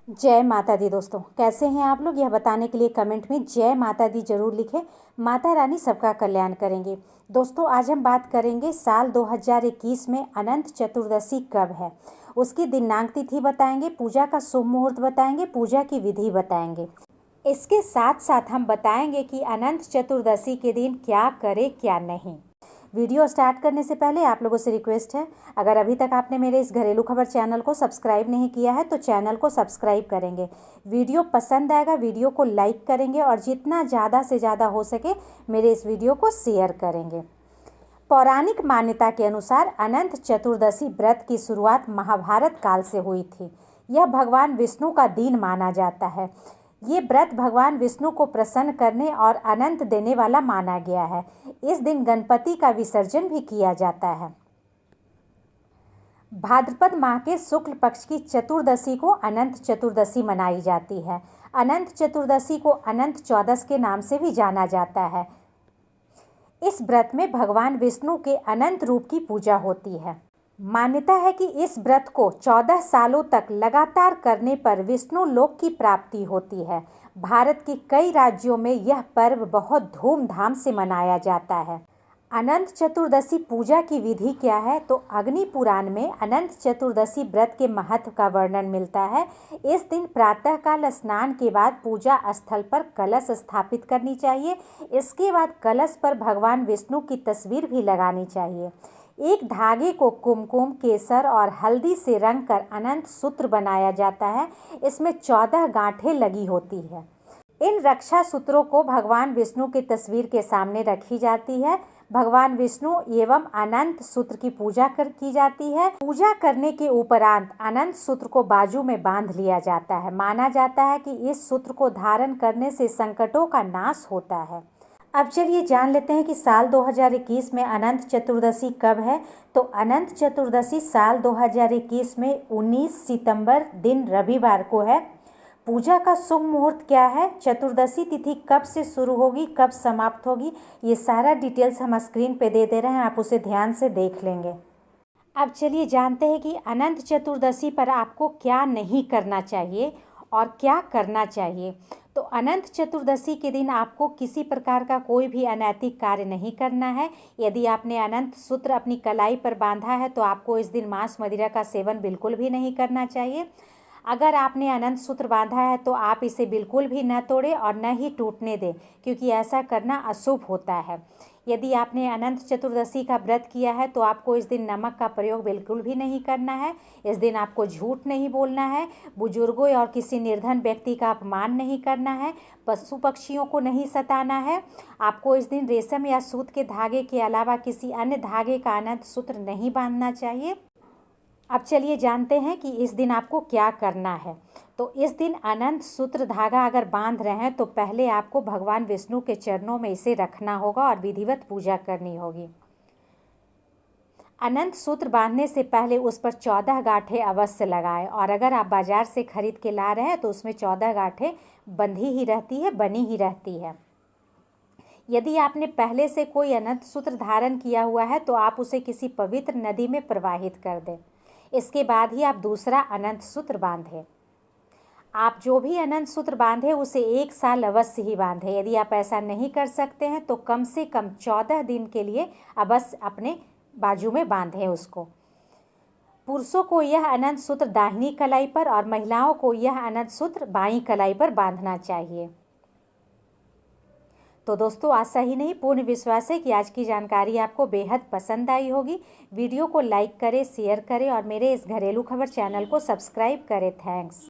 जय माता दी। दोस्तों कैसे हैं आप लोग, यह बताने के लिए कमेंट में जय माता दी जरूर लिखें। माता रानी सबका कल्याण करेंगे। दोस्तों आज हम बात करेंगे साल 2021 में अनंत चतुर्दशी कब है, उसकी दिनांक तिथि बताएंगे, पूजा का शुभ मुहूर्त बताएंगे, पूजा की विधि बताएंगे। इसके साथ साथ हम बताएंगे कि अनंत चतुर्दशी के दिन क्या करें क्या नहीं। वीडियो स्टार्ट करने से पहले आप लोगों से रिक्वेस्ट है, अगर अभी तक आपने मेरे इस घरेलू खबर चैनल को सब्सक्राइब नहीं किया है तो चैनल को सब्सक्राइब करेंगे। वीडियो पसंद आएगा वीडियो को लाइक करेंगे और जितना ज़्यादा से ज़्यादा हो सके मेरे इस वीडियो को शेयर करेंगे। पौराणिक मान्यता के अनुसार अनंत चतुर्दशी व्रत की शुरुआत महाभारत काल से हुई थी। यह भगवान विष्णु का दिन माना जाता है। ये व्रत भगवान विष्णु को प्रसन्न करने और अनंत देने वाला माना गया है। इस दिन गणपति का विसर्जन भी किया जाता है। भाद्रपद माह के शुक्ल पक्ष की चतुर्दशी को अनंत चतुर्दशी मनाई जाती है। अनंत चतुर्दशी को अनंत चौदस के नाम से भी जाना जाता है। इस व्रत में भगवान विष्णु के अनंत रूप की पूजा होती है। मान्यता है कि इस व्रत को 14 सालों तक लगातार करने पर विष्णु लोक की प्राप्ति होती है। भारत के कई राज्यों में यह पर्व बहुत धूमधाम से मनाया जाता है। अनंत चतुर्दशी पूजा की विधि क्या है, तो अग्नि पुराण में अनंत चतुर्दशी व्रत के महत्व का वर्णन मिलता है। इस दिन प्रातःकाल स्नान के बाद पूजा स्थल पर कलश स्थापित करनी चाहिए। इसके बाद कलश पर भगवान विष्णु की तस्वीर भी लगानी चाहिए। एक धागे को कुमकुम, केसर और हल्दी से रंग कर अनंत सूत्र बनाया जाता है। इसमें 14 गांठें लगी होती है। इन रक्षा सूत्रों को भगवान विष्णु की तस्वीर के सामने रखी जाती है। भगवान विष्णु एवं अनंत सूत्र की पूजा की जाती है। पूजा करने के उपरांत अनंत सूत्र को बाजू में बांध लिया जाता है। माना जाता है कि इस सूत्र को धारण करने से संकटों का नाश होता है। अब चलिए जान लेते हैं कि साल 2021 में अनंत चतुर्दशी कब है। तो अनंत चतुर्दशी साल 2021 में 19 सितंबर दिन रविवार को है। पूजा का शुभ मुहूर्त क्या है, चतुर्दशी तिथि कब से शुरू होगी, कब समाप्त होगी, ये सारा डिटेल्स हम स्क्रीन पे दे रहे हैं, आप उसे ध्यान से देख लेंगे। अब चलिए जानते हैं कि अनंत चतुर्दशी पर आपको क्या नहीं करना चाहिए और क्या करना चाहिए। तो अनंत चतुर्दशी के दिन आपको किसी प्रकार का कोई भी अनैतिक कार्य नहीं करना है। यदि आपने अनंत सूत्र अपनी कलाई पर बांधा है तो आपको इस दिन मांस मदिरा का सेवन बिल्कुल भी नहीं करना चाहिए। अगर आपने अनंत सूत्र बांधा है तो आप इसे बिल्कुल भी न तोड़ें और न ही टूटने दें, क्योंकि ऐसा करना अशुभ होता है। यदि आपने अनंत चतुर्दशी का व्रत किया है तो आपको इस दिन नमक का प्रयोग बिल्कुल भी नहीं करना है। इस दिन आपको झूठ नहीं बोलना है, बुजुर्गों और किसी निर्धन व्यक्ति का अपमान नहीं करना है, पशु पक्षियों को नहीं सताना है। आपको इस दिन रेशम या सूत के धागे के अलावा किसी अन्य धागे का अनंत सूत्र नहीं बांधना चाहिए। अब चलिए जानते हैं कि इस दिन आपको क्या करना है। तो इस दिन अनंत सूत्र धागा अगर बांध रहे हैं तो पहले आपको भगवान विष्णु के चरणों में इसे रखना होगा और विधिवत पूजा करनी होगी। अनंत सूत्र बांधने से पहले उस पर 14 गांठें अवश्य लगाएं, और अगर आप बाजार से खरीद के ला रहे हैं तो उसमें 14 गांठें बंधी ही रहती है, बनी ही रहती है। यदि आपने पहले से कोई अनंत सूत्र धारण किया हुआ है तो आप उसे किसी पवित्र नदी में प्रवाहित कर दें। इसके बाद ही आप दूसरा अनंत सूत्र बांधें। आप जो भी अनंत सूत्र बांधे उसे 1 साल अवश्य ही बांधें। यदि आप ऐसा नहीं कर सकते हैं तो कम से कम 14 दिन के लिए अवश्य अपने बाजू में बांधें उसको। पुरुषों को यह अनंत सूत्र दाहिनी कलाई पर और महिलाओं को यह अनंत सूत्र बाईं कलाई पर बांधना चाहिए। तो दोस्तों आशा ही नहीं पूर्ण विश्वास है कि आज की जानकारी आपको बेहद पसंद आई होगी। वीडियो को लाइक करें, शेयर करें और मेरे इस घरेलू खबर चैनल को सब्सक्राइब करें। थैंक्स।